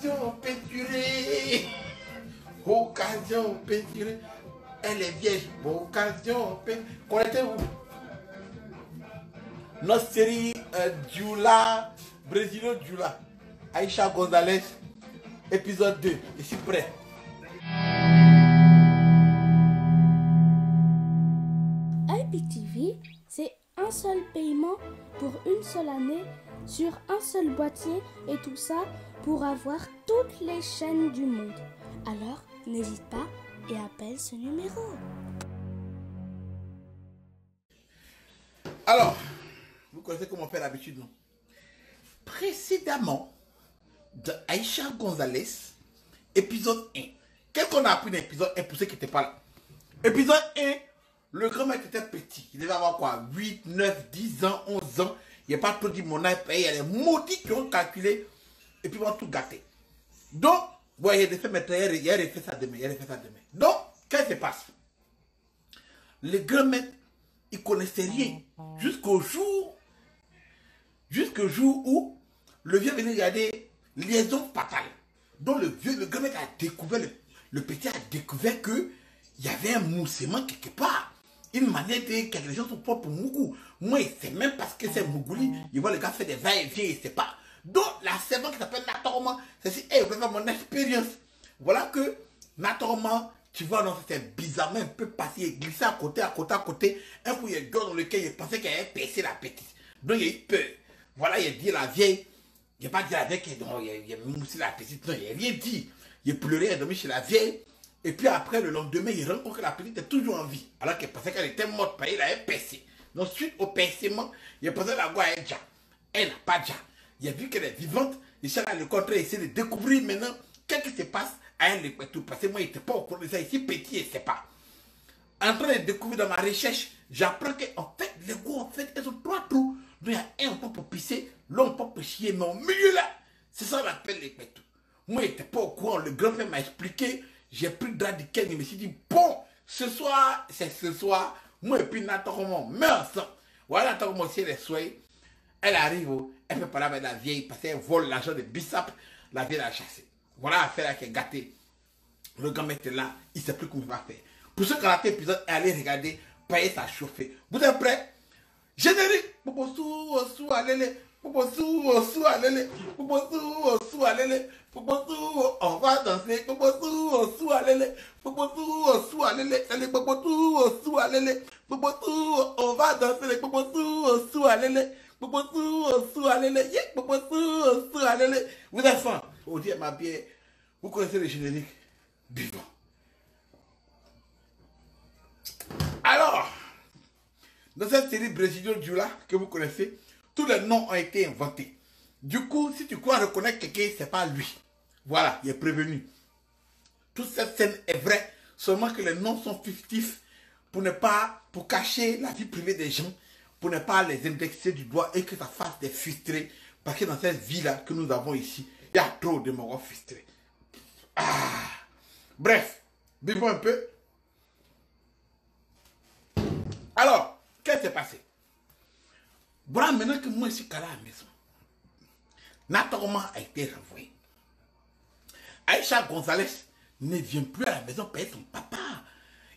Occasion peinturée. Occasion peinturée. Elle est vieille. Occasion peinturée. Connaissez-vous notre série Dioula, Brésilien Dioula, Aïcha Gonzalez, épisode 2. Je suis prêt. IPTV, c'est un seul paiement pour une seule année sur un seul boîtier et tout ça pour avoir toutes les chaînes du monde. Alors, n'hésite pas et appelle ce numéro. Alors, vous connaissez comment on fait l'habitude, non? Précédemment, de Aïcha Gonzalez, épisode 1. Qu'est-ce qu'on a appris dans l'épisode 1 pour ceux qui n'étaient pas là? Épisode 1, le grand mec était petit. Il devait avoir quoi? 8, 9, 10 ans, 11 ans. Il n'y a pas tout dit mon âge. Il y a les maudits qui ont calculé et puis ils vont tout gâter. Donc, bon, il y a des faits maintenant. Il y a fait ça demain. Donc, qu'est-ce qui se passe? Le grand mec, il ne connaissait rien jusqu'au jour où le vieux venait regarder Liaison fatale. Donc le grand mec a découvert, le petit a découvert que il y avait un moussement quelque part. Une manière de que les gens sont propres pour Mougou. Moi, il sait même parce que c'est Mougouli. Il voit le gars faire des va-et-vient, il ne sait pas. Donc, la servante qui s'appelle Natorma, c'est si, hey, vous avez mon expérience. Voilà que Natorma, tu vois, non, c'était bizarrement un peu passé, il glissait à côté. Un coup, il y a un gars dans lequel il pensait qu'il avait percé la petite. Donc, il a eu peur. Voilà, il a dit à la vieille, il n'a pas dit à la vieille qu'il a moussé la petite. Non, il n'a rien dit. Il a pleuré, il a dormi chez la vieille. Et puis après, le lendemain, il rencontre que la petite est toujours en vie. Alors qu'il pensait qu'elle était morte, parce qu'il avait percé. Donc, suite au percement, il a pensé la voix à Edja. Elle n'a pas Dja. Il a vu qu'elle est vivante. Il s'est allé le contraire, il essaie de découvrir maintenant qu'est-ce qui se passe à elle. Parce que moi, il n'était pas au courant de ça. Ici, petit, il ne sait pas. En train de découvrir dans ma recherche, j'apprends qu'en fait, les gars, en fait, elles ont 3 trous. Donc, il y a un pot pour pisser, l'autre pot pour chier. Mais au milieu là, c'est ça qu'on appelle les pétous. Moi, il n'était pas au courant. Le grand-père m'a expliqué. J'ai pris le drap du Ken, je me suis dit, bon, ce soir, c'est ce soir, moi et puis Nathan Roman, meurt ensemble. Voilà, Nathan Roman, si elle est soignée, elle arrive, elle peut parler avec la vieille, parce qu'elle vole l'argent de Bissap, la vieille l'a chassée. Voilà l'affaire là qui est gâtée. Le grand mec était là, il ne sait plus comment il va faire. Pour ceux qui ont raté l'épisode, allez regarder, payer sa chauffée. Vous êtes prêts? Générique! Poposou, allez, Poposou, allez, Poposou, allez, Poposou, on va danser, Poposou, allez, Poposou, allez, Poposou, allez, Poposou, on va danser, Poposou, allez, Poposou, allez, Poposou, allez. Vous êtes fan? On dit à ma bière, vous connaissez le générique? Vivant. Alors, dans cette série Brésilien Dioula que vous connaissez, tous les noms ont été inventés. Du coup, si tu crois reconnaître quelqu'un, c'est pas lui. Voilà, il est prévenu. Toute cette scène est vraie, seulement que les noms sont fictifs pour cacher la vie privée des gens, pour ne pas les indexer du doigt et que ça fasse des frustrés. Parce que dans cette vie-là que nous avons ici, il y a trop de morts frustrés. Ah. Bref, vivons un peu. Alors, qu'est-ce qui s'est passé? Voilà, maintenant que moi je suis calé à la maison, Natorma a été renvoyé. Aïcha Gonzalez ne vient plus à la maison payer son papa.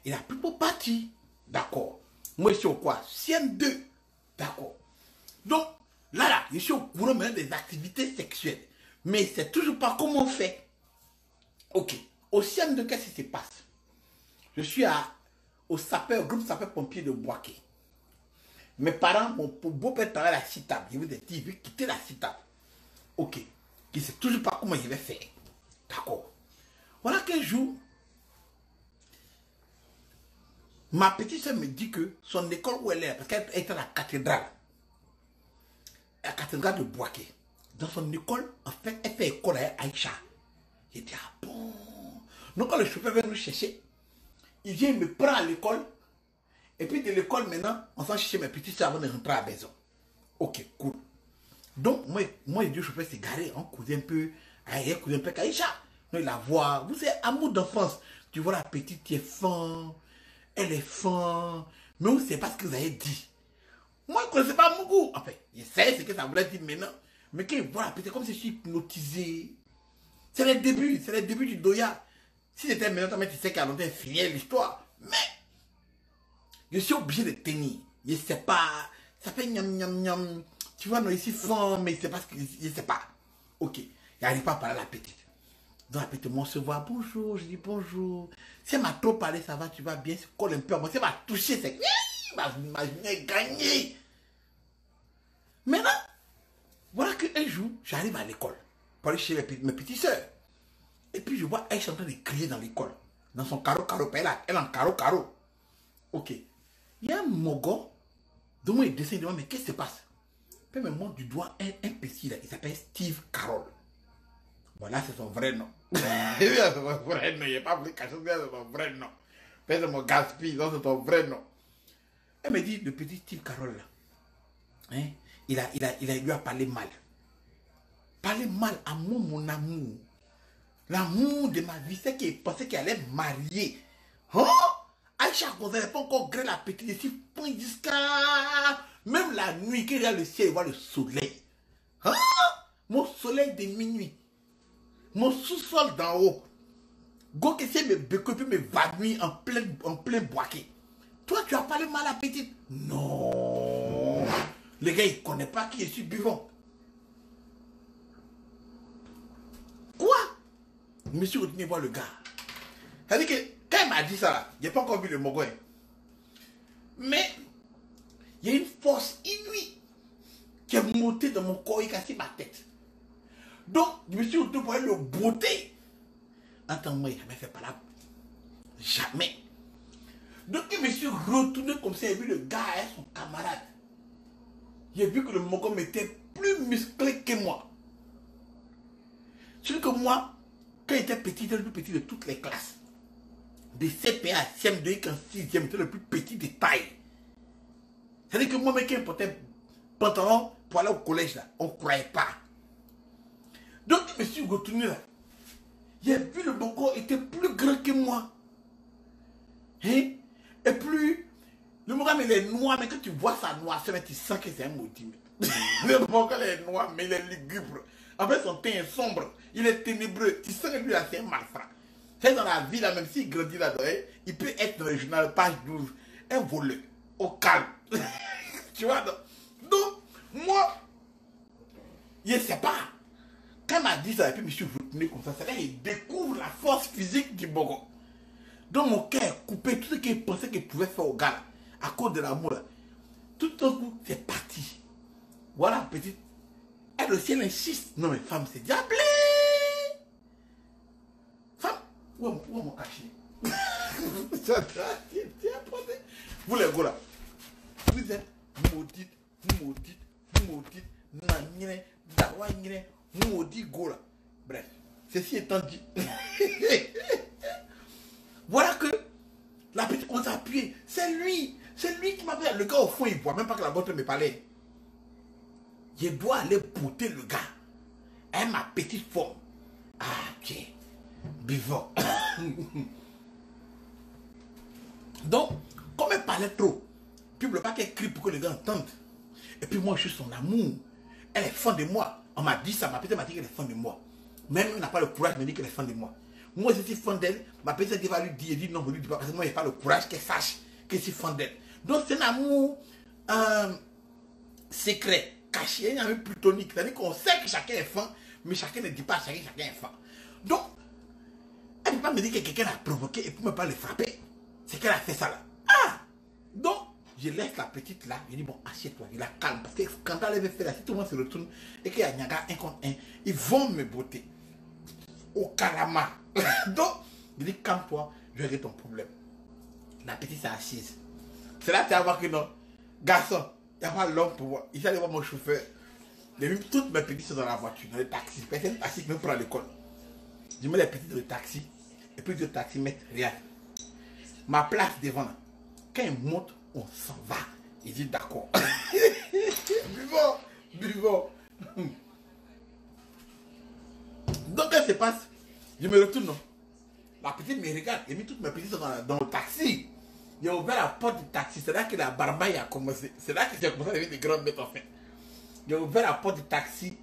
Il a plus pour partir. D'accord. Moi je suis au quoi? CM2. D'accord. Donc, là, je suis au courant maintenant des activités sexuelles. Mais c'est toujours pas comment on fait. Ok. Au CM2, qu'est-ce qui se passe? Je suis au groupe sapeur-pompier de Boaké. Mes parents, mon beau-père travaille à la citable. Je vous ai dit, il veut quitter la citable. Ok. Il ne sait toujours pas comment je vais faire. D'accord. Voilà qu'un jour, ma petite soeur me dit que son école où elle est, parce qu'elle est à la cathédrale de Boaké. Dans son école, en fait, elle fait école à Aïcha. J'ai dit, ah bon. Donc quand le chauffeur vient nous chercher, il vient me prendre à l'école. Et puis de l'école maintenant, on s'en chercher mes petites soeurs avant de rentrer à la maison. Ok, cool. Donc moi et le chauffeur s'est garé, on causait un peu, il causait un peu Aïcha. Donc il la voit, vous savez, amour d'enfance. Tu vois la petite qui est fin, elle est fin, mais on ne sait pas ce que vous avez dit. Moi je ne connaissais pas mon goût. Enfin, il sait ce que ça voulait dire maintenant. Mais quand il voit la petite, comme si je suis hypnotisé. C'est les débuts du Doya. Si c'était maintenant, tu sais qu'à longtemps, finir l'histoire. Mais, je suis obligé de tenir. Je ne sais pas. Ça fait gnam gnam gnam. Tu vois, non, ici, fond, mais c'est parce que je ne sais pas. Ok. Il n'arrive pas à parler à la petite. Donc la petite, moi, se voit, bonjour, je dis bonjour. Si elle m'a trop parlé, ça va, tu vas bien, se colle un peu à moi. Si elle m'a touché, c'est que gagné. Maintenant, voilà qu'un jour, j'arrive à l'école pour aller chez mes petites soeurs. Et puis je vois, elle est en train de crier dans l'école. Dans son carreau. Elle est en carreau. Ok. Il y a un mogo, dont il descend devant, mais qu'est-ce qui se passe? Puis il me montre du doigt un petit là, il s'appelle Steve Carroll. Voilà, c'est son vrai nom. C'est son vrai nom, il n'a pas voulu cacher, c'est son vrai nom. C'est mon gaspille, c'est son vrai nom. Elle me dit, le petit Steve Carroll là, hein, il lui a parlé mal. Parlé mal à moi, mon amour. L'amour de ma vie, c'est qu'il pensait qu'il allait me marier. Hein? Aïcha, vous n'avez pas encore gré la petite ici, point jusqu'à... Même la nuit, qu'il y a le ciel, il voit le soleil. Hein? Mon soleil de minuit. Mon sous-sol d'en haut. Go qui sait me béco, puis me vanouir en plein boaquet. Toi, tu as parlé mal à la petite? Non. Le gars, il ne connaît pas qui je suis buvant. Quoi? Je me suis retenu voir le gars. C'est-à-dire que quand il m'a dit ça, je n'ai pas encore vu le mogouin. Mais il y a une force inouïe qui est montée dans mon corps et cassé ma tête. Donc, je me suis retenu voir le beauté. Entends-moi, il n'a jamais fait par là. Jamais. Donc, je me suis retourné comme ça et vu le gars et son camarade. J'ai vu que le mogouin était plus musclé que moi. C'est que moi, quand j'étais petit, j'étais le plus petit de toutes les classes. De CPA à CM2 qu'en 6e, j'étais le plus petit de taille. C'est-à-dire que moi, quand je portais pantalon pour aller au collège, là, on ne croyait pas. Donc, je me suis retourné là. J'ai vu le bongo était plus grand que moi. Hein? Et plus, le bongo, il est noir, mais quand tu vois sa noirceur, tu sens que c'est un maudit. Le bongo, il est noir, mais il est lugubre. En fait, son teint est sombre, il est ténébreux. Tu sens que lui, là, c'est un malfrat. C'est dans la vie, là, même s'il grandit là-dedans, il peut être dans le journal, page 12, un voleur, au calme. Tu vois, donc, moi, je ne sais pas. Quand il m'a dit ça, et puis je me suis retenu comme ça, c'est là qu'il découvre la force physique du bogo. Donc, mon cœur est coupé, tout ce qu'il pensait qu'il pouvait faire au gars, là, à cause de l'amour, là. Tout d'un coup, c'est parti. Voilà, petite. Elle aussi, elle insiste. Non, mais femme, c'est diablé. Femme, où est mon cachet? Vous les gars là, vous êtes maudite, nanine, dawanine, maudit go là. Bref, ceci étant dit, voilà que la petite on s'est appuyé. C'est lui qui m'a fait. Le gars au fond, il ne voit même pas que la boîte me parlait. Je dois aller bouter le gars. Et ma petite forme. Ah, ok. Buvant. Donc, comme elle parlait trop, puis le pas qu'elle crie pour que les gars entendent. Et puis moi, je suis son amour. Elle est fan de moi. On m'a dit ça, ma petite m'a dit qu'elle est fan de moi. Même elle n'a pas le courage de me dire qu'elle est fan de moi. Moi, je suis fan d'elle. Ma petite va lui dire, je dis non, je lui dis pas, parce que moi, je n'ai pas le courage qu'elle sache que je suis fan d'elle. Donc, c'est un amour secret, caché, un amour plutonique. C'est-à-dire qu'on sait que chacun est fan, mais chacun ne dit pas à chacun est fan. Donc, elle ne peut pas me dire que quelqu'un l'a provoqué et pour ne pas le frapper. C'est qu'elle a fait ça là. Ah! Donc, je laisse la petite là. Je dis, bon, assieds-toi, il la calme. Parce que quand elle avait fait là, si tout le monde se retourne et qu'il y a Nyaga 1 contre 1, ils vont me botter. Au calama. Donc, je dis, calme-toi, je règle ton problème. La petite s'est assise. C'est là que tu vas voir que non. Garçon, il n'y a pas l'homme pour voir. Il allait voir mon chauffeur. Toutes mes petites sont dans la voiture, dans le taxi. Personne taxi qui me prend à l'école. Je mets les petites dans le taxi. Et puis le taxi met rien. Ma place devant là. Quand il monte, on s'en va. Il dit d'accord. Buvons. Donc qu'est-ce qui se passe? Je me retourne. Non? La petite me regarde. J'ai mis toutes mes petites dans le taxi. Il a ouvert la porte du taxi. C'est là que la barbaille a commencé. C'est là que j'ai commencé à devenir des grandes bêtes en fait. Il a ouvert la porte du taxi.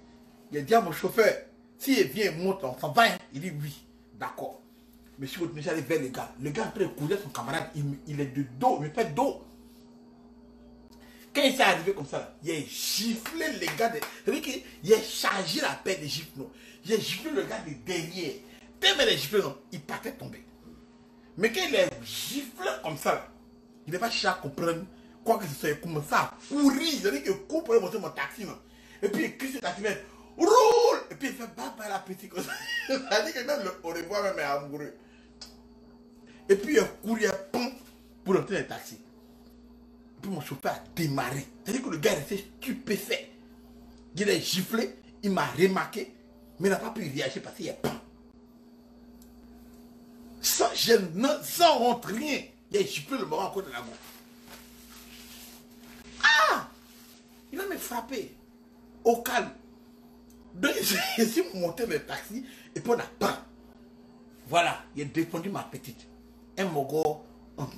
Il a dit à mon chauffeur, Si il vient et monte, on s'en va. Hein. Il dit oui, d'accord. Mais si vous allez vers le gars est en train de courir son camarade, il est de dos, il me fait dos. Quand il s'est arrivé comme ça, il a giflé les gars. C'est-à-dire qu'il a chargé la paire de gifles. Il a giflé le gars de derrière. Tellement il a giflé, non, il partait tomber. Mais quand il a giflé comme ça, là, il n'a pas cherché à comprendre quoi que ce soit. Il commence à courir. C'est-à-dire qu'il court pour aller monter mon taxi. Non. Et puis il crie sur taxi, roule. Et puis il fait bye la petite comme ça. C'est-à-dire que même le au revoir même est amoureux. Et puis il a couru pour entrer dans le taxi. Et puis mon chauffeur a démarré. C'est-à-dire que le gars est resté stupéfait. Il a giflé, il m'a remarqué, mais il n'a pas pu réagir parce qu'il y a pan. Sans gêne, sans honte, rien. Il a giflé le moment encore de la gauche. Ah! Il va me frapper. Au calme. Donc, je suis monté dans le taxi et puis on a pan. Voilà, il a défendu ma petite. Un mogo,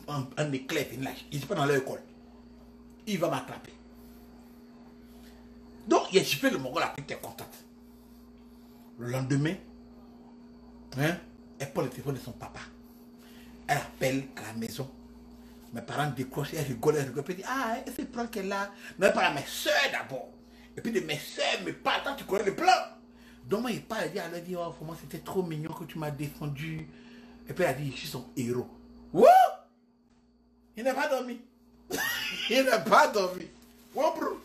un éclair, une lâche. Il n'est pas dans l'école. Il va m'attraper. Donc, il a giflé le mogo, la petite est contente. Le lendemain, hein, elle prend le téléphone de son papa. Elle appelle à la maison. Mes parents décrochent, elle rigole, elle dit, ah, elle fait le plan qu'elle a. Mais elle parle à mes soeurs d'abord. Et puis de mes soeurs me parlent, quand tu connais le plan. Donc moi, il parle, elle leur dit, oh, pour moi, c'était trop mignon que tu m'as défendu. Et puis elle a dit, je suis son héros. Wouh! Il n'a pas dormi. Il n'a pas dormi. Wow, bro.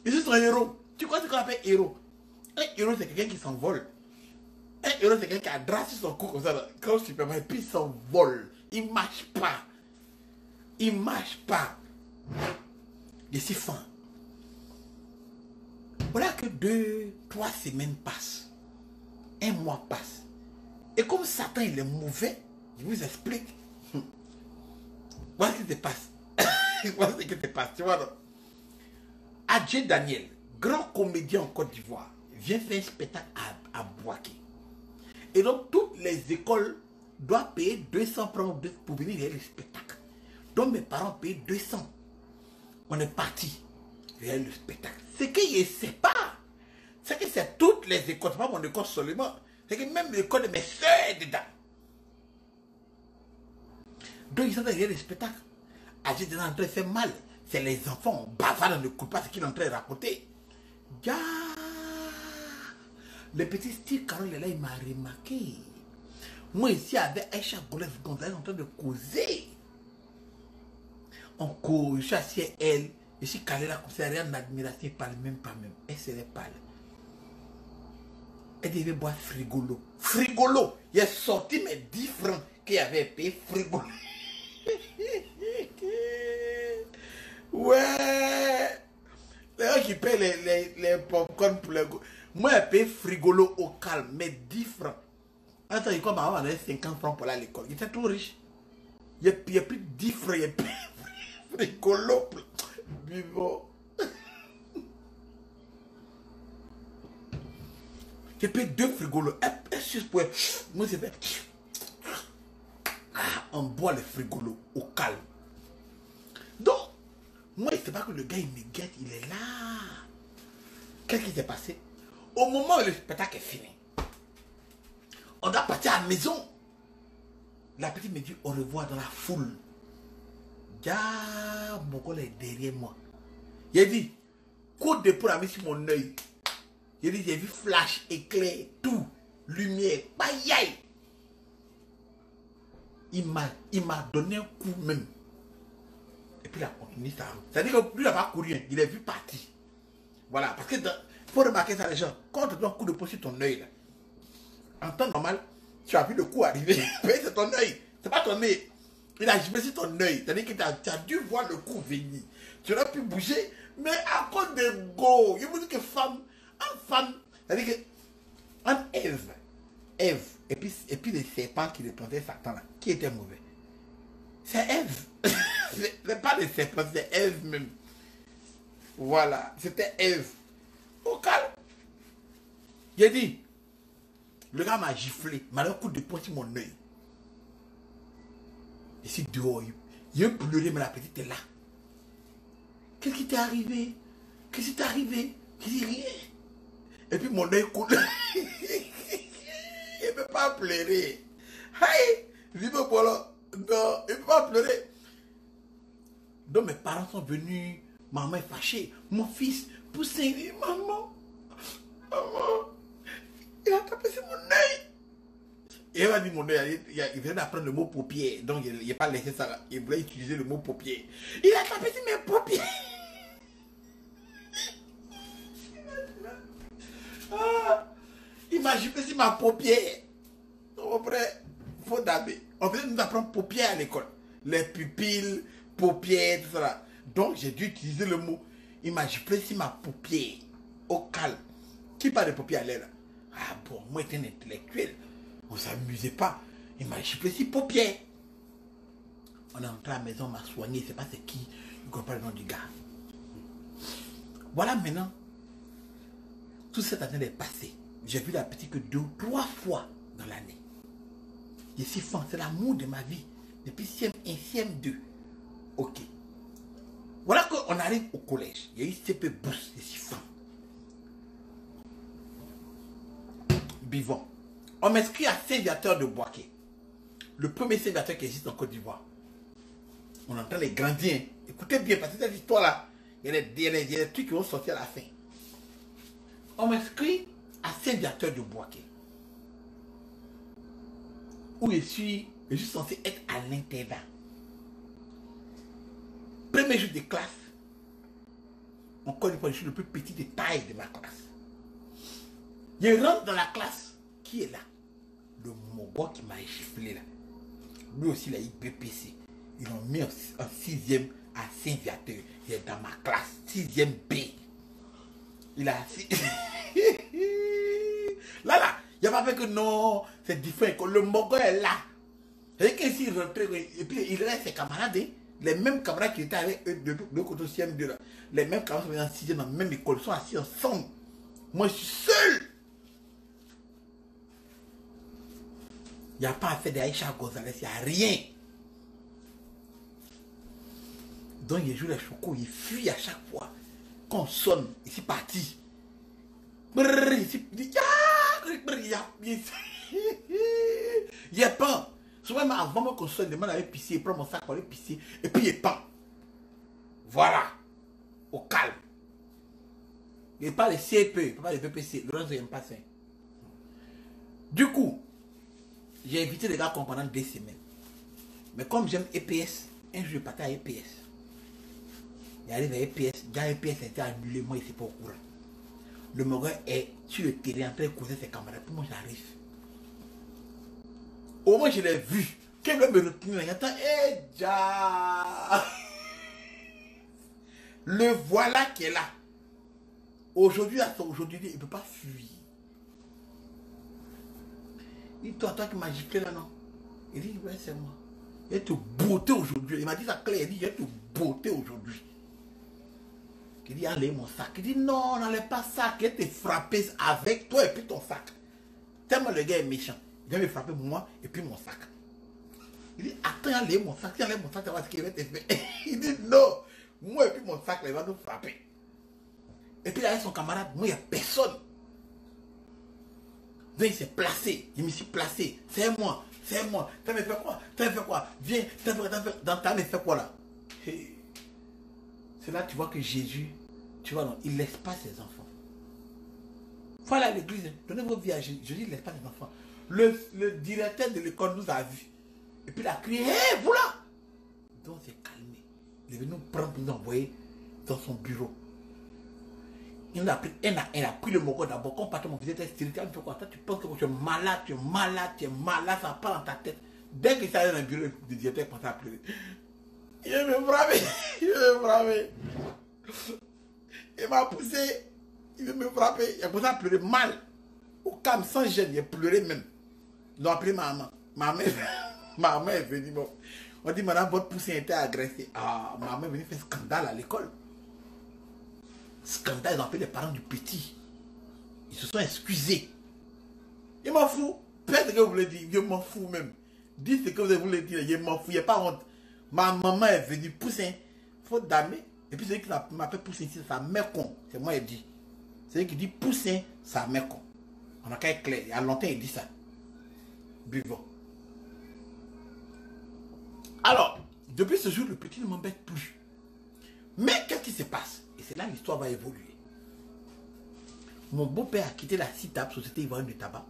Je suis son héros. Tu crois ce qu'on appelle héros? Un héros, c'est quelqu'un qui s'envole. Un héros, c'est quelqu'un qui a dressé son cou comme ça, là, comme Superman, et puis il s'envole. Il ne marche pas. Il ne marche pas. Je suis fin. Voilà que 2-3 semaines passent. Un mois passe. Et comme Satan, il est mauvais, je vous explique. Voilà ce qui se passe. Voilà ce qui se passe. Tu vois, non? Adjé Daniel, grand comédien en Côte d'Ivoire, vient faire un spectacle à Boaké. Et donc, toutes les écoles doivent payer 200 francs pour venir voir le spectacle. Donc, mes parents payent 200. On est parti vers le spectacle. Ce qu'il ne sait pas, c'est que c'est toutes les écoles, c'est pas mon école seulement, c'est que même l'école de mes soeurs est dedans. Donc, ils sont derrière le spectacle. Adjé Daniel est en train de faire mal. C'est les enfants, on bavard dans le coup, pas ce qu'il est en train de raconter. Ya! Le petit Steve Carole est là, il m'a remarqué. Moi ici avec Aïcha Golef Gonzalez en train de causer. On cause, je suis assis à elle, je suis calé là comme ça, rien d'admiration, il parle même pas même. Elle se parle. Elle devait boire frigolo. Frigolo! Il est sorti mes 10 francs qu'il avait payé frigolo. Ouais! Les gens qui payent les popcorn pour les go. Moi, je paye frigolo au calme, mais 10 francs. Attends, il comme avant, on avait 50 francs pour aller à l'école. Il était tout riche. Il y a plus de 10 francs, il y a plus frigolo. Vivant. J'ai payé 2 frigolos. Moi, c'est fait. Ah, on boit le frigolo au calme. Donc, moi, il ne sait pas que le gars, il me guette, il est là. Qu'est-ce qui s'est passé? Au moment où le spectacle est fini, on doit partir à la maison. La petite me dit au revoir dans la foule. Ya, mon gars est derrière moi. Il a dit, coup de poing a mis sur mon œil. Il a dit, j'ai vu flash, éclair, tout, lumière, baïaï. Il m'a donné un coup même. Et puis il a continué sa route. C'est-à-dire que lui, il n'a pas couru, il a vu partir. Voilà, parce que il faut remarquer ça, les gens. Quand on te donne un coup de poing sur ton œil, là, en temps normal, tu as vu le coup arriver. Mais c'est ton œil, c'est pas ton nez. Il a joué sur ton œil. C'est-à-dire que tu as dû voir le coup venir. Tu aurais pu bouger, mais à cause de go. Je vous dis que femme, c'est-à-dire que en Ève, et puis les serpents qui représentait Satan, là, qui était mauvais? C'est Ève. C'est pas les serpents, c'est Ève même. Voilà, c'était Ève. Au calme. J'ai dit, le gars m'a giflé, m'a donné un coup de poing sur mon œil. Et si dehors, il a pleuré, mais la petite est là. Qu'est-ce qui t'est arrivé? Qu'est-ce qui t'est arrivé? Je dis rien. Et puis mon œil coule. Il ne peut pas pleurer. Aïe, vive Polo. Non, il ne peut pas pleurer. Donc mes parents sont venus. Maman est fâchée. Mon fils, Poussin, dit, maman, il a tapé sur mon œil. Et elle m'a dit mon œil, il venait d'apprendre le mot paupière. Donc il n'a pas laissé ça là. Il voulait utiliser le mot paupière. Il a tapé sur mes paupières. Il m'a giflé sur ma paupière. Après, faut d'abord. On venait nous apprendre paupière à l'école. Les pupilles, paupières, tout ça. Donc j'ai dû utiliser le mot. Il m'a giflé sur ma paupière. Au calme. Qui parle de paupières à l'air? Ah bon, moi j'étais un intellectuel. On ne s'amusait pas. Il m'a giflé sur paupière. On est entré à la maison, on m'a soigné. C'est pas c'est qui. Je ne connais pas le nom du gars. Voilà maintenant. Tout cette année est passé. J'ai vu la petite que 2 ou 3 fois dans l'année. Je suis fan, c'est l'amour de ma vie. Depuis CM1, CM2. Ok. Voilà qu'on arrive au collège. Il y a eu CP Bourse, je suis fan. Bivon. On m'inscrit à Saint-Viateur de Boaké. Le premier Saint-Viateur qui existe en Côte d'Ivoire. On entend les grandiens. Écoutez bien, parce que cette histoire-là, il y a des trucs qui vont sortir à la fin. On m'inscrit à Saint-Viateur de Boaké. Où je suis censé être à l'internat. Premier jour de classe. Encore une fois, je suis le plus petit de taille de ma classe. Je rentre dans la classe. Qui est là? Le Mogo qui m'a giflé là. Lui aussi, il a eu BPC. Ils l'ont mis en 6e à Saint-Viateur. Il est dans ma classe. 6e B. Il a assis. Là, il n'y a pas fait que non, c'est différent. Le Mogo est là. Et qu'il s'il rentre, et puis il reste ses camarades, hein, les mêmes camarades qui étaient avec eux de côté au CM2 là. Les mêmes camarades qui sont en 6e dans la même école, sont assis ensemble. Moi, je suis seul. Il n'y a pas à faire d'Aïcha Gonzalez, il n'y a rien. Donc il joue les chocos, il fuit à chaque fois. Quand on sonne, il est parti. Il est pas. Souvent, avant qu'on sonne, il demande à aller pisser, il prend mon sac pour aller pisser, et puis il est pas. Voilà. Au calme. Il parle de CP, il parle de BPC. Le reste, il n'aime pas ça. Du coup, j'ai invité les gars pendant 2 semaines. Mais comme j'aime EPS, un jour je partais à EPS. J'arrive à EPS, déjà EPS a été annulé, moi il ne pas au courant. Le Mogo est sur le terrain en train de causer ses camarades. Puis moi j'arrive. Au moins je l'ai vu. Quelqu'un me retient, il attend. Le voilà qui est là. Aujourd'hui, il ne peut pas fuir. Il dit, toi qui m'as giflé là, non? Il dit, ouais, c'est moi. Il te beauté aujourd'hui. Il m'a dit ça clair, il dit, il te beauté aujourd'hui. Il dit, enlève mon sac. Il dit, non, n'enlève pas ça, il te frapper avec toi et puis ton sac. Tellement le gars est méchant. Il vient me frapper moi et puis mon sac. Il dit, attends, enlève mon sac. Si enlève mon sac, tu vas voir ce qu'il va te faire. Il dit, non, moi et puis mon sac, il va nous frapper. Et puis là, avec son camarade, moi, il n'y a personne. Donc il s'est placé, je me suis placé, c'est moi, tu as me fait quoi, viens, dans ta me fait quoi là. C'est là que tu vois que Jésus, tu vois, non, il ne laisse pas ses enfants. Voilà l'église, donnez vos vies à Jésus, il ne laisse pas ses enfants. Le directeur de l'école nous a vus, et puis il a crié, hé, vous là. Donc c'est calmé, il est venu nous prendre pour nous envoyer dans son bureau. Il a pris le Mogo d'abord. Quand partait mon visite spirituel, tu penses que tu es malade, ça part dans ta tête. Dès qu'il s'est allé dans le bureau, le directeur commençait à pleurer. Il me frappé, il m'a poussé, il me frapper, il a commencé à pleurer mal. Au calme, sans gêne, il a pleuré même. Ils ont appelé maman. Maman est venue. Bon. On dit, madame, votre poussé était agressé. Ah, maman est venue faire scandale à l'école. Scandale, ils ont appelé les parents du petit. Ils se sont excusés. Je m'en fous. Faites ce que vous voulez dire. Je m'en fous même. Dites ce que vous voulez dire. Je m'en fous. Il n'y a pas honte. Ma maman est venue pousser. Faut damer. Et puis celui qui m'appelle pousser ici, c'est sa mère con. C'est moi qui dit. C'est lui qui dit poussin, sa mère con. On a qu'à être clair. Il y a longtemps, il dit ça. Buvons. Alors, depuis ce jour, le petit ne m'embête plus. Mais qu'est-ce qui se passe? Et c'est là que l'histoire va évoluer. Mon beau-père a quitté la CITAB, Société Ivoirienne de Tabac,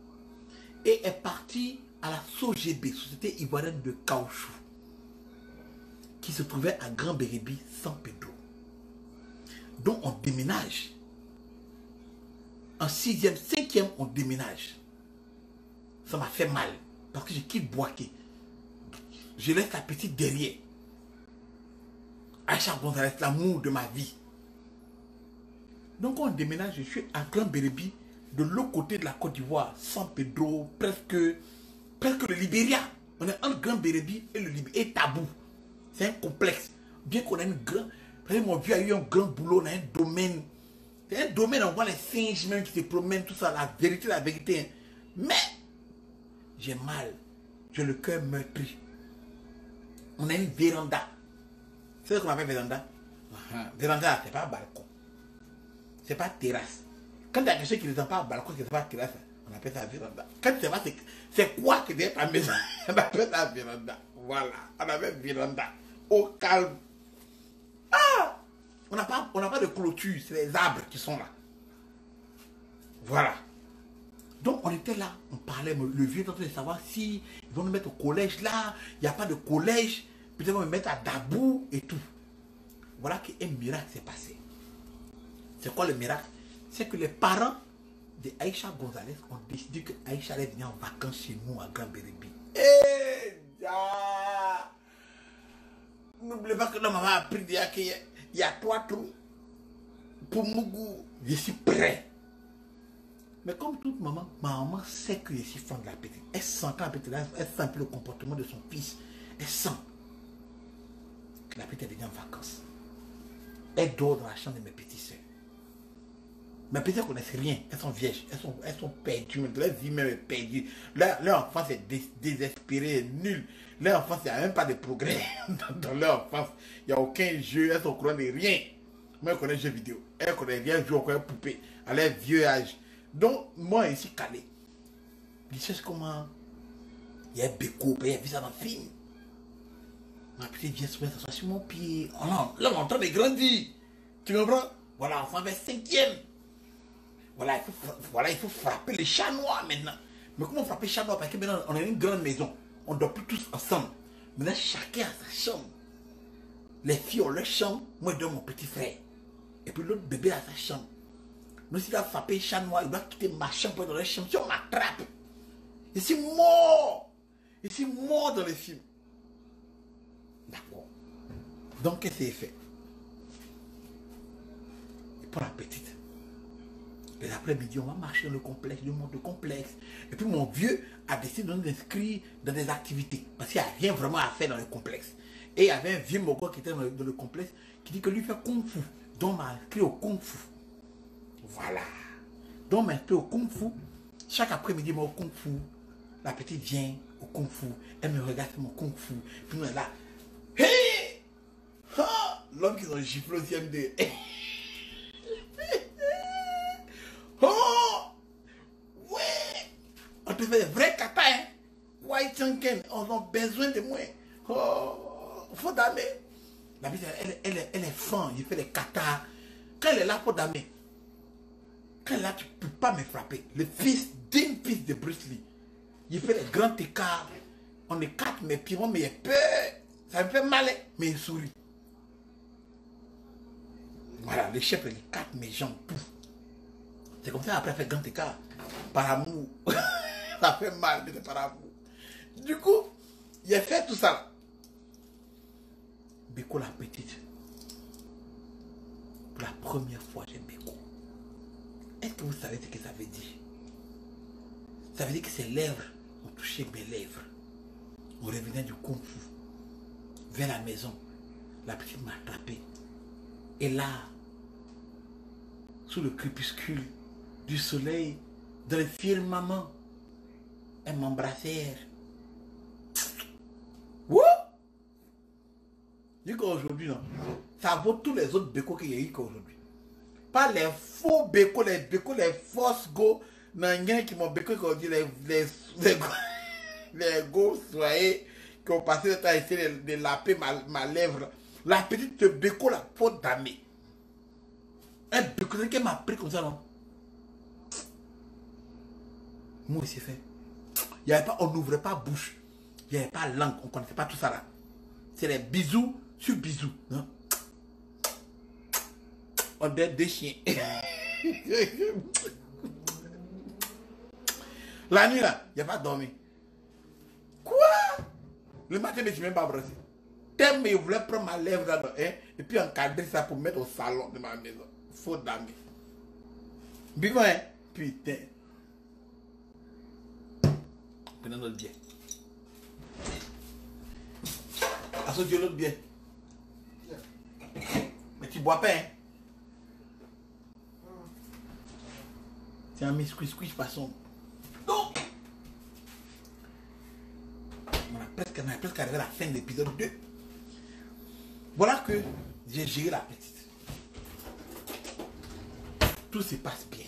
et est parti à la SOGB, Société Ivoirienne de Caoutchouc, qui se trouvait à Grand Bérébi, San Pedro. Donc on déménage. En 6e, 5e, on déménage. Ça m'a fait mal, parce que je quitte Boaké. Je laisse la petite derrière. Aïcha Gonzalez, l'amour de ma vie. Donc on déménage, je suis à Grand Bérébi, de l'autre côté de la Côte d'Ivoire, San Pedro, presque le Libéria. On est entre Grand Bérébi et le Libéria, et Tabou. C'est un complexe. Bien qu'on ait une grande... Mon vieux a eu un grand boulot dans un domaine. C'est un domaine, on voit les singes même qui se promènent, tout ça, la vérité. Hein. Mais, j'ai mal. J'ai le cœur meurtri. On a une véranda. C'est ce qu'on appelle véranda. Véranda, c'est pas un balcon. C'est pas terrasse. Quand il y a quelque chose qui ne descend pas au balcon, qui ne descend pas à terrasse, on appelle ça véranda. Quand tu sais pas, c'est quoi que derrière ta maison? On appelle ça véranda. Voilà, on appelle véranda. Au calme. Ah! On n'a pas de clôture, c'est les arbres qui sont là. Voilà. Donc on était là, on parlait, le vieux est en train de savoir si ils vont nous mettre au collège là, il n'y a pas de collège, peut-être ils vont me mettre à Dabou et tout. Voilà qu'un miracle s'est passé. C'est quoi le miracle? C'est que les parents de Aïcha Gonzalez ont décidé que Aïcha allait venir en vacances chez nous à Grand Bérébi. N'oubliez pas que l'homme m'a appris qu'il y a 3 trous pour Mougou. Je suis prêt. Mais comme toute maman, ma maman sait que je suis fan de la petite. Elle sent quand la petite, elle sent un peu le comportement de son fils. Elle sent que la petite est venue en vacances. Elle dort dans la chambre de mes petites soeurs. Mes petites soeurs ne connaissent rien. Elles sont vierges. Elles sont perdues. Leur vie même est perdue. Leur enfance est désespérée, nulle. Leur enfance, il n'y a même pas de progrès dans leur enfance. Il n'y a aucun jeu. Elles sont au courant de rien. Moi, je connais les jeux vidéo. Elles ne connaissent rien, jouer encore une poupée à leur vieux âge. Donc, moi, ici, calé. Je sais comment. Il y a Beko, il y a vu ça dans le film. Ma petite vient souvent s'asseoir sur mon pied. Oh non, là, on est en train de grandir. Tu comprends? Voilà, on s'en va 5e. Voilà, il faut frapper les chats noirs maintenant. Mais comment frapper les chats noirs? Parce que maintenant, on a une grande maison. On ne dort plus tous ensemble. Maintenant, chacun a sa chambre. Les filles ont leur chambre. Moi, je donne mon petit frère. Et puis l'autre bébé a sa chambre. Nous, s'il a frappé les chats noirs, il doit quitter ma chambre pour aller dans leur chambre. Si on m'attrape, je suis mort. Je suis mort dans les films. D'accord. Donc, qu'est-ce qu'il fait? Et pour la petite, et l'après-midi, on va marcher dans le complexe, je monte le complexe. Et puis mon vieux a décidé de nous inscrire dans des activités. Parce qu'il n'y a rien vraiment à faire dans le complexe. Et il y avait un vieux Mogo qui était dans le complexe qui dit que lui fait Kung Fu. Donc on m'a inscrit au Kung Fu. Voilà. Donc on m'a inscrit au Kung Fu. Chaque après-midi, moi au Kung Fu. La petite vient au Kung Fu. Elle me regarde mon Kung Fu. Puis nous, elle est là. Hey! Ah! L'homme qui ont giflé au CM2. Oh! Ouais! On te fait des vrais katas, hein? White Chanken, on a besoin de moi. Oh! Faut damer. La petite, elle est fan, il fait des katas. Quand elle est là, faut damer. Quand elle est là, tu ne peux pas me frapper. Le fils d'un fils de Bruce Lee. Il fait des grands écarts. On écarte mes pieds, mais il a peur. Ça me fait mal, mais il sourit. Voilà, le chef, il écarte mes jambes. Pouf. C'est comme ça, après, elle fait grand écart. Par amour. Ça fait mal, mais c'est par amour. Du coup, il a fait tout ça. Beko la petite. Pour la première fois, j'ai Beko. Est-ce que vous savez ce que ça veut dire? Ça veut dire que ses lèvres ont touché mes lèvres. On revenait du Kung Fu. Vers la maison. La petite m'a attrapé. Et là, sous le crépuscule du soleil, dans le firmament, elles m'embrassèrent. Wouh! Jusqu'à aujourd'hui, non. Ça vaut tous les autres bécos qu'il y a eu qu'aujourd'hui. Pas les faux bécos, les fausses go. Nangen qui m'ont béco, qu'on dit les go soyez qui ont passé le temps à essayer de laper ma lèvre. La petite béco, la faute d'amé. Un béco, c'est qu'elle m'a pris comme ça, non? Moi, c'est fait. Il y avait pas, on n'ouvrait pas bouche. Il n'y avait pas langue. On ne connaissait pas tout ça là. C'est les bisous sur bisous. Hein? On dirait deux chiens. La nuit là, il n'y a pas dormi. Quoi? Le matin, je ne suis même pas brossé. Tellement il voulait prendre ma lèvre là, hein, et puis encadrer ça pour mettre au salon de ma maison. Faute d'ami. Bigo, hein? Putain. Prenons notre biais. Associez l'autre biais. Mais tu bois pas, hein? C'est un mis squish passons. Donc, on a presque arrivé à la fin de l'épisode 2. Voilà que j'ai géré la petite. Tout se passe bien.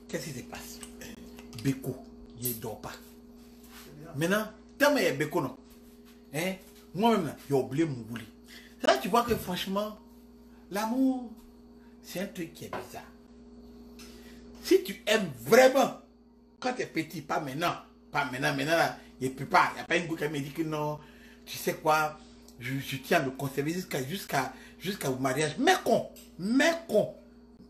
Qu'est-ce qui se passe? Beko, il ne dort pas. Maintenant, tellement il y a Beko, non? Hein? Moi-même, j'ai oublié mon bouli. C'est là que tu vois que franchement, l'amour, c'est un truc qui est bizarre. Si tu aimes vraiment, quand tu es petit, pas maintenant, maintenant là, il ne peut pas. Il n'y a pas une go qui me dit que non, tu sais quoi, je tiens à le conserver jusqu'au mariage. Mais con.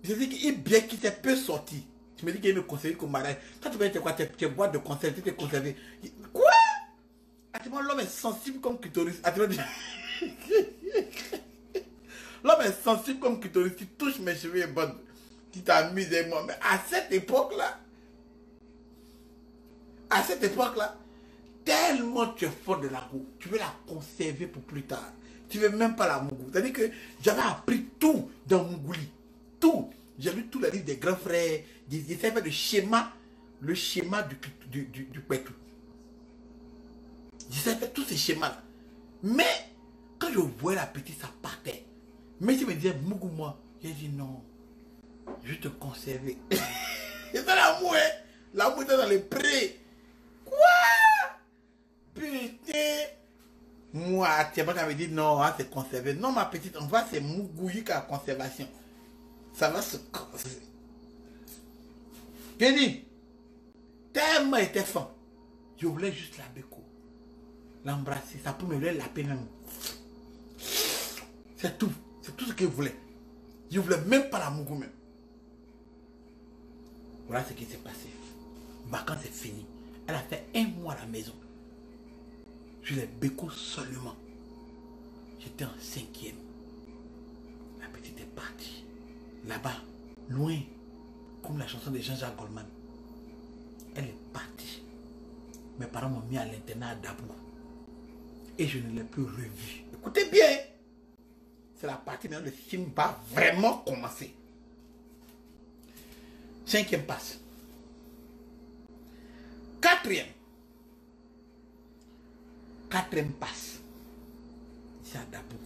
Je dis qu'il bien qu'il t'est peu sorti. Tu me dis qu'il me conserver qu'au mariage. Toi, tu veux dire quoi, tes boîtes de conserve, tu t'es conservé. Quoi? L'homme est sensible comme clitoris. L'homme est sensible comme clitoris. Tu touches mes cheveux et bonne. Tu t'amuses avec moi. Mais à cette époque-là, tellement tu es fort de la roue, tu veux la conserver pour plus tard. Tu veux même pas la mougou. C'est-à-dire que j'avais appris tout dans Mougouli. Tout. J'ai lu tous les livres des grands frères. J'ai fait le schéma du pétou. J'ai fait tous ces schémas-là. Mais quand je voyais la petite, ça partait. Mais si me disait mougou moi, j'ai dit non. Je vais te conserver. C'est ça l'amour, hein? L'amour est dans les prés. Quoi? Putain. Moi, tu m'avais dit non, c'est conservé. Non, ma petite, on va c'est mougouiller qu'à la conservation. Ça va se casser. J'ai dit, tellement était fin. Je voulais juste la béco. L'embrasser, ça peut me voulait la peine. C'est tout. C'est tout ce que je voulais. Je voulais même pas la mougou même. Voilà ce qui s'est passé. Vacances c'est fini. Elle a fait 1 mois à la maison. Je l'ai béco seulement. J'étais en 5e. La petite est partie. Là-bas, loin, comme la chanson de Jean-Jacques Goldman. Elle est partie. Mes parents m'ont mis à l'internat à Dabou. Et je ne l'ai plus revue. Écoutez bien. C'est la partie où le film va vraiment commencer. 5e passe. 4e. 4e passe. C'est à Dabou.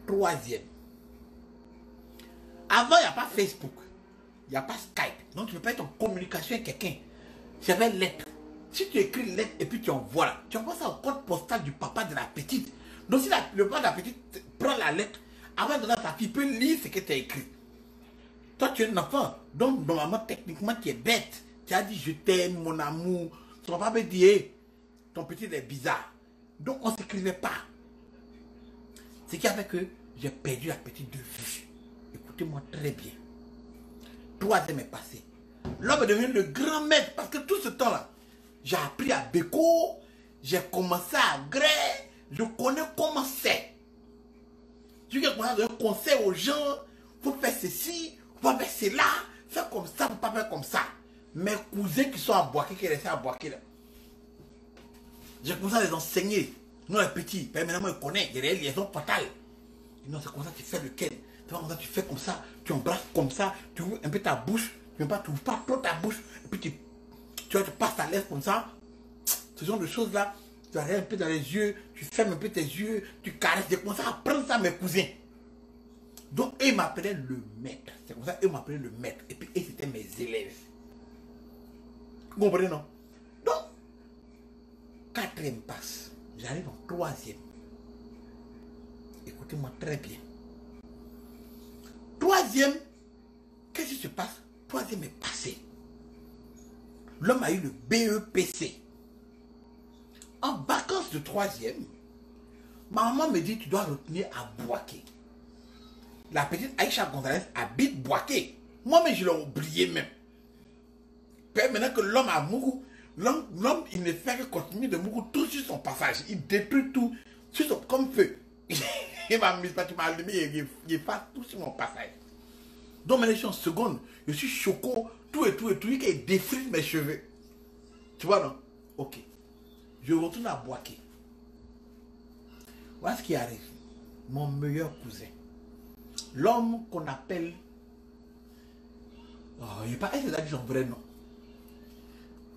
3e. Avant, il n'y a pas Facebook. Il n'y a pas Skype. Donc, tu ne peux pas être en communication avec quelqu'un. J'avais lettre. Si tu écris une lettre et puis tu envoies là, tu envoies ça au code postal du papa de la petite. Donc, si le papa de la petite prend la lettre, avant de donner à ta fille, peut lire ce que tu as écrit. Toi, tu es un enfant. Donc, normalement, techniquement, tu es bête. Tu as dit je t'aime, mon amour. Ton papa peut dire hey, ton petit est bizarre. Donc, on ne s'écrivait pas. Ce qui a fait que j'ai perdu la petite de vue. Écoutez-moi très bien. 3e est passé. L'homme est devenu le grand maître parce que tout ce temps-là, j'ai appris à Beko, j'ai commencé à Gré, je connais comment c'est. Je vais donner un conseil aux gens, faut faire ceci, faut faire cela, faire comme ça, faut pas faire comme ça. Mes cousins qui sont à Boaké, qui restent à Boaké là, j'ai commencé à les enseigner. Nous les petits, ben maintenant ils connaissent, il y a des liaisons fatales. Non, c'est comme ça, tu fais lequel. C'est comme ça, tu fais comme ça, tu embrasses comme ça, tu ouvres un peu ta bouche, tu ouvres pas trop ta bouche, et puis tu passes ta lèvre comme ça. Ce genre de choses là, tu regardes un peu dans les yeux, tu fermes un peu tes yeux, tu caresses. J'ai commencé à prendre ça à mes cousins. Donc, ils m'appelaient le maître. C'est comme ça qu'ils m'appelaient le maître. Et puis, ils étaient mes élèves. Vous comprenez, non? Donc, 4e passe. J'arrive en 3e. Écoutez-moi très bien. 3e, qu'est-ce qui se passe? 3e est passé. L'homme a eu le BEPC. En vacances de 3e, ma maman me dit, tu dois retenir à Boaké. La petite Aïcha Gonzalez habite Boaké. Moi-même, je l'ai oublié même. Puis maintenant que l'homme a mouru, l'homme, il ne fait que continuer de mourir tout sur son passage. Il détruit tout sur son, comme feu. Il m'a mis, tu m'as allumé, il efface tout sur mon passage. Donc maintenant, je suis en seconde. Je suis choco, tout, il défrise mes cheveux. Tu vois, non? Ok. Je retourne à Boaké. Voilà ce qui arrive. Mon meilleur cousin. L'homme qu'on appelle... Oh, il n'est pas... Est-ce que c'est son vrai nom?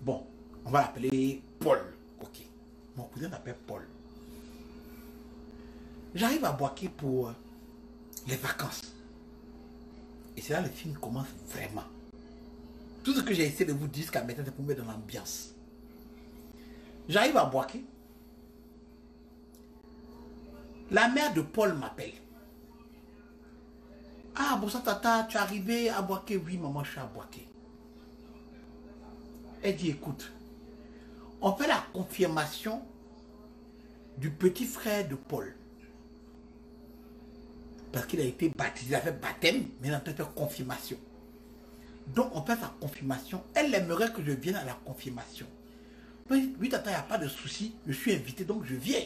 Bon, on va l'appeler Paul. Ok. Mon cousin s'appelle Paul. J'arrive à Boaké pour les vacances. Et c'est là que le film commence vraiment. Tout ce que j'ai essayé de vous dire jusqu'à maintenant, c'est pour mettre dans l'ambiance. J'arrive à Boaké. La mère de Paul m'appelle. Ah, bon, ça, tata, tu es arrivé à Boaké? Oui, maman, je suis à Boaké. Elle dit, écoute, on fait la confirmation du petit frère de Paul. Parce qu'il a été baptisé, il a fait baptême, mais il a fait confirmation. Donc, on fait sa confirmation. Elle aimerait que je vienne à la confirmation. Oui, tata, il n'y a pas de souci. Je suis invité, donc je viens.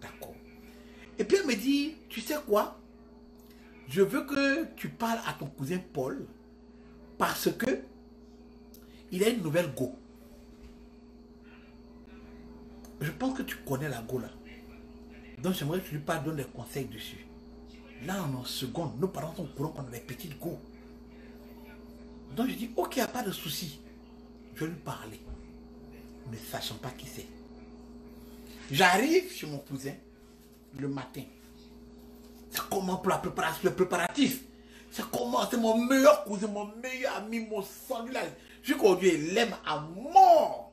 D'accord. Et puis, elle me dit, tu sais quoi? Je veux que tu parles à ton cousin Paul parce que il a une nouvelle go. Je pense que tu connais la go là. Donc j'aimerais que tu lui parles, donne des conseils dessus. Là, en seconde, nos parents sont au courant qu'on a des petites go. Donc je dis, ok, il n'y a pas de souci. Je vais lui parler. Ne sachant pas qui c'est. J'arrive chez mon cousin le matin. C'est comment pour la préparation, le préparatif. C'est comment, c'est mon meilleur cousin, mon meilleur ami, mon sang. Jusqu'aujourd'hui, il l'aime à mort.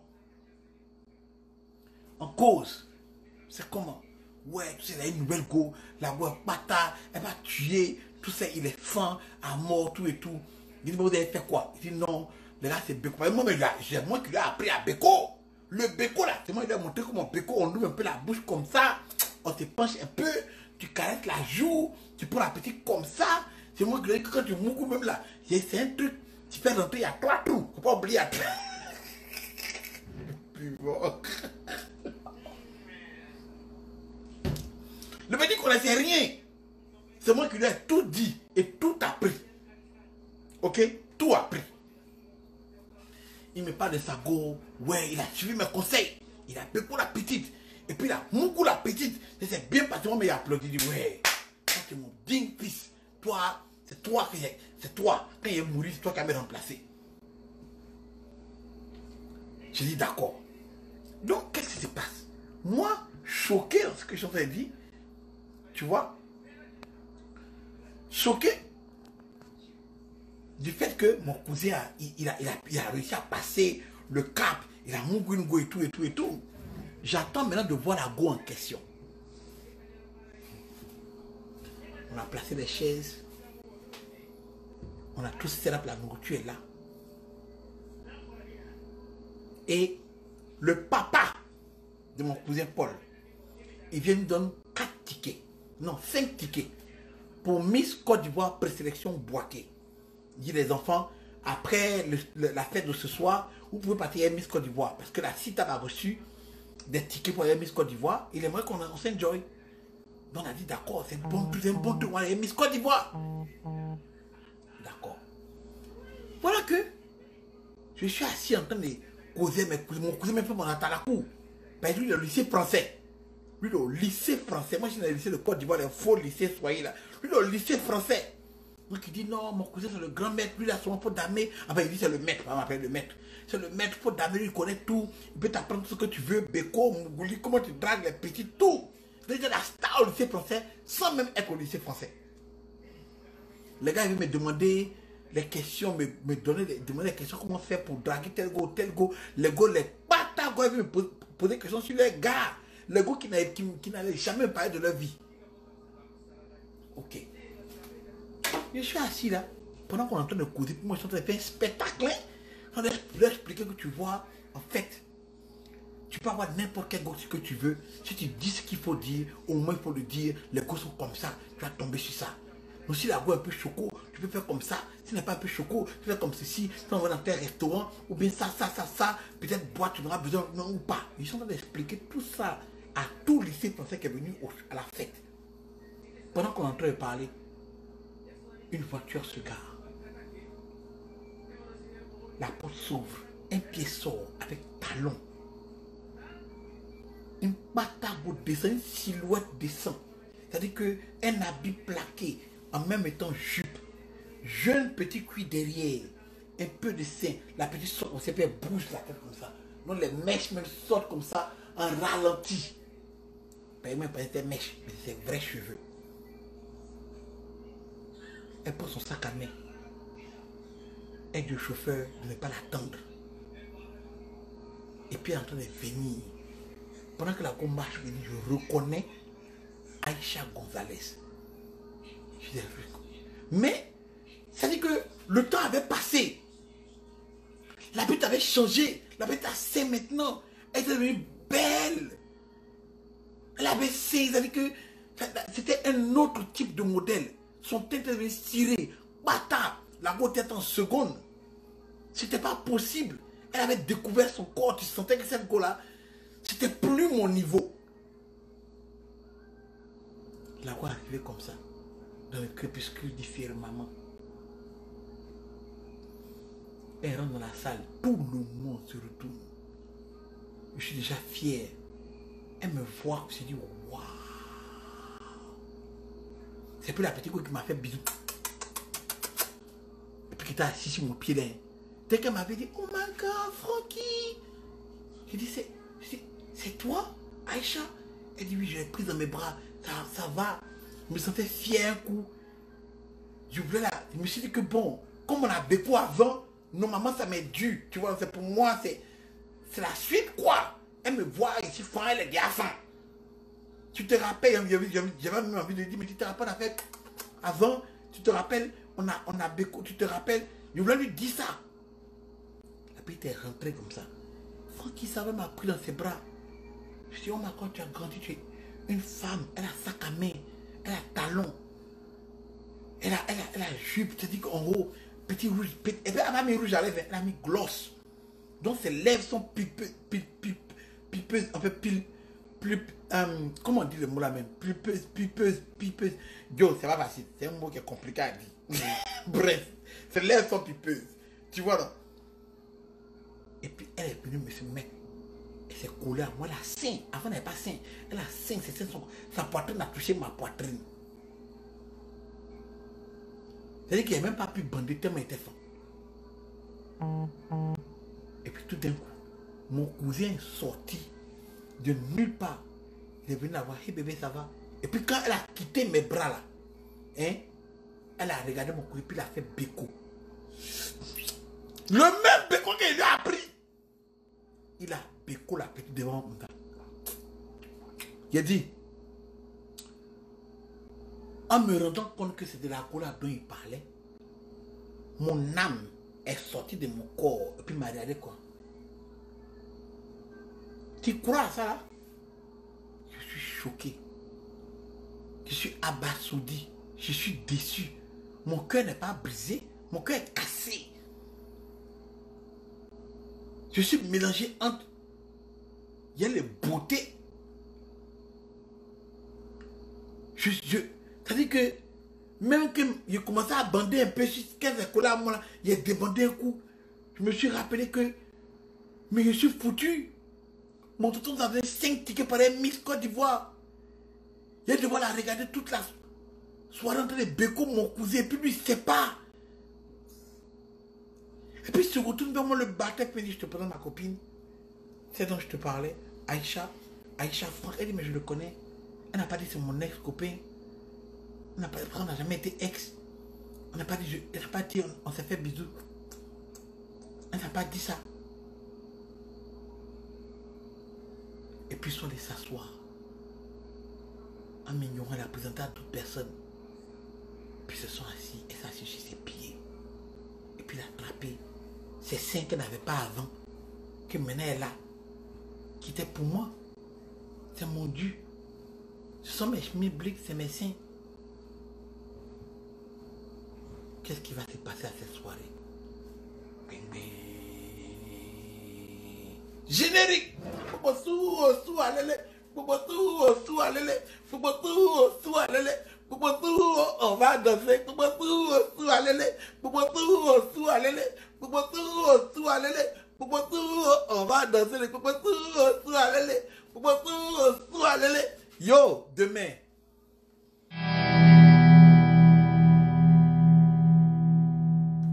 En cause, c'est comment? Ouais, tu sais, il a une nouvelle go, la go est pata, elle va tuer, tout ça, il est fin, à mort, tout et tout. Il dit, vous avez fait quoi? Il dit, non, le gars, c'est Beko. Moi, j'ai moi qui lui ai appris à Beko. Le Beko, là, c'est moi qui lui ai montré comment Beko, on ouvre un peu la bouche comme ça, on se penche un peu, tu caresses la joue, tu prends la petite comme ça. C'est moi qui lui ai dit, quand tu moukou même là, c'est un truc, tu fais rentrer, il y a 3 trous, faut pas oublier. Puis bon. Le petit ne connaissait rien. C'est moi qui lui ai tout dit et tout appris. Ok? Tout appris. Il me parle de sa go. Ouais, il a suivi mes conseils. Il a Beko la petite. Et puis il a Moukou la petite. C'est bien passé. Mais il a applaudi. Il dit, ouais, c'est mon digne fils. Toi, c'est toi que j'ai. C'est toi. Quand il est mort, c'est toi qui m'as remplacé. J'ai dit, d'accord. Donc, qu'est-ce qui se passe? Moi, choqué dans ce que je suis en train de dire, tu vois, choqué du fait que mon cousin il a réussi à passer le cap, il a mon go et tout. J'attends maintenant de voir la go en question. On a placé des chaises, on a tous set up, la nourriture est là. Et le papa de mon cousin Paul, il vient nous donner 4 tickets. Non, 5 tickets pour Miss Côte d'Ivoire présélection Boaké. Il dit les enfants, après la fête de ce soir, vous pouvez partir à Miss Côte d'Ivoire. Parce que la CITA a reçu des tickets pour aller à Miss Côte d'Ivoire. Il aimerait qu'on s'enjoy. Donc on a dit d'accord, c'est un bon truc, on va aller à Miss Côte d'Ivoire. D'accord. Voilà que je suis assis en train de causer mes cousins. Mon cousin m'a fait mon à la cour. Ben, lui, le lycée français. Lui, le lycée français. Moi, je suis dans le lycée de Côte d'Ivoire, les faux lycées soyez là. Lui, le lycée français. Donc il dit non, mon cousin c'est le grand maître, lui il a son pot d'armée. Ah ben il dit c'est le maître, on m'appelle le maître. C'est le maître, pot d'armée, lui il connaît tout. Il peut t'apprendre ce que tu veux, Beko, Mougouli, comment tu dragues les petits, tout. Il est la star au lycée français sans même être au lycée français. Les gars, ils veulent me demander les questions, me demander les questions, comment faire pour draguer tel go. Les gars, les bâtards, ils veulent me poser des questions sur les gars. Les gars qui n'allaient jamais parler de leur vie. Ok. Je suis assis là, pendant qu'on est en train de causer, moi je suis en train de faire un spectacle. Je vais leur expliquer que tu vois, en fait, tu peux avoir n'importe quel gosse que tu veux. Si tu dis ce qu'il faut dire, au moins il faut le dire, les gosses sont comme ça, tu vas tomber sur ça. Donc si la go est un peu choco, tu peux faire comme ça. Si n'est pas un peu choco, tu fais comme ceci. Si on va dans tel restaurant, ou bien ça. Peut-être boire, tu n'auras besoin, non ou pas. Ils sont en train d'expliquer tout ça à tout lycée français qui est venu à la fête. Pendant qu'on est en train de parler, une voiture se gare. La porte s'ouvre. Un pied sort avec talon. Une bataille descend, une silhouette descend. C'est-à-dire qu'un habit plaqué, en même temps jupe. Jeune petit cuit derrière. Un peu de sein. La petite sort, on sait pas, elle bouge la tête comme ça. Donc les mèches même sortent comme ça, en ralenti. Ben, même pas des mèches, mais c'est vrais cheveux. Elle prend son sac à main. Elle dit au chauffeur de ne pas l'attendre. Et puis elle est en train de venir. Pendant que la go marche, je reconnais Aïcha Gonzalez. Je dis, mais, ça dit que le temps avait passé. La bête avait changé. La bête a sain maintenant. Elle est devenue belle. Elle avait sain. Ça dit que c'était un autre type de modèle. Son teint était devenu ciré. Bâtard. La go était en seconde. C'était pas possible. Elle avait découvert son corps. Tu sentais que cette go-là, c'était plus mon niveau. La go arrivait comme ça. Dans le crépuscule différemment. Elle rentre dans la salle. Tout le monde se retourne. Je suis déjà fier. Elle me voit. Je me suis dit, waouh. C'est plus la petite go qui m'a fait bisou. Et puis qui était assis sur mon pied là. Dès qu'elle m'avait dit, oh my God, Francky. J'ai dit, c'est toi, Aïcha? Elle dit, oui, je l'ai prise dans mes bras. Ça va. Je me sentais fier un coup. Je me suis dit que bon, comme on a Beko avant, normalement ça m'est dû. Tu vois, c'est pour moi, c'est la suite quoi. Elle me voit ici, elle est bien faim. Tu te rappelles, j'avais même envie de dire, mais tu te rappelles en fait, avant, tu te rappelles, on a Beko, tu te rappelles, je voulais lui dire ça. Et puis il est rentré comme ça. Francky Savait m'a pris dans ses bras. Je dis, oh ma God, tu as grandi, tu es une femme, elle a sac à main, elle a talon. Elle a jupe, c'est-à-dire qu'en haut, petit rouge, et puis elle a mis rouge à lèvres, elle a mis gloss. Donc ses lèvres sont pipeuses, un peu comment on dit le mot là même? Pipeuse. Yo, c'est pas facile, c'est un mot qui est compliqué à dire. Bref, ses lèvres sont pipeuses. Tu vois là? Et puis elle est venue me se mettre. Et c'est collé à moi, elle a sein. Avant elle n'avait pas sein. Elle a sein, sa poitrine a touché ma poitrine. C'est-à-dire qu'il n'a même pas pu bander tellement il était fort. Et puis tout d'un coup, mon cousin est sorti de nulle part. Il est venu la voir, hey bébé, ça va? Et puis quand elle a quitté mes bras là, hein, elle a regardé mon cousin, puis elle a fait Beko. Le même Beko qu'il lui a appris. Il a Beko la petite devant mon gars. Il a dit, en me rendant compte que c'était la couleur dont il parlait, mon âme est sortie de mon corps et puis m'a regardé quoi. Tu crois à ça là? Je suis choqué. Je suis abasourdi. Je suis déçu. Mon cœur n'est pas brisé. Mon cœur est cassé. Je suis mélangé entre... Il y a les beautés. C'est-à-dire que même que j'ai commencé à bander un peu sur 15 écoles à moi, il a débandé un coup. Je me suis rappelé que, mais je suis foutu. Mon tonton avait 5 tickets par 1000 Côte d'Ivoire. Il a devoir la regarder toute la soit rentré Beko, mon cousin, et puis lui, il sait pas. Et puis, il se retourne vers moi, le bâtard, puis il dit, je te présente ma copine. C'est dont je te parlais, Aïcha. Aïcha Franck, elle dit, mais je le connais. Elle n'a pas dit, c'est mon ex-copain. On n'a jamais été ex. On n'a pas dit, elle n'a pas dit, on s'est fait bisous. Elle n'a pas dit ça. Et puis, ils sont allés s'asseoir. En m'ignorant, elle a présenté à toute personne. Puis ils se sont assis, elle s'est assise sur ses pieds. Et puis il a attrapé ces seins qu'elle n'avait pas avant, que maintenant elle a, qui étaient pour moi. C'est mon dû. Ce sont mes schmibliques, c'est mes seins. Qu'est-ce qui va se passer à cette soirée? Générique! On va danser. On va danser. Yo, demain.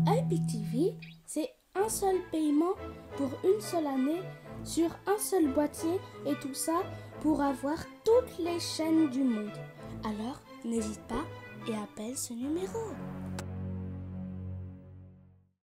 IPTV, c'est un seul paiement pour une seule année sur un seul boîtier et tout ça pour avoir toutes les chaînes du monde. Alors, n'hésite pas et appelle ce numéro.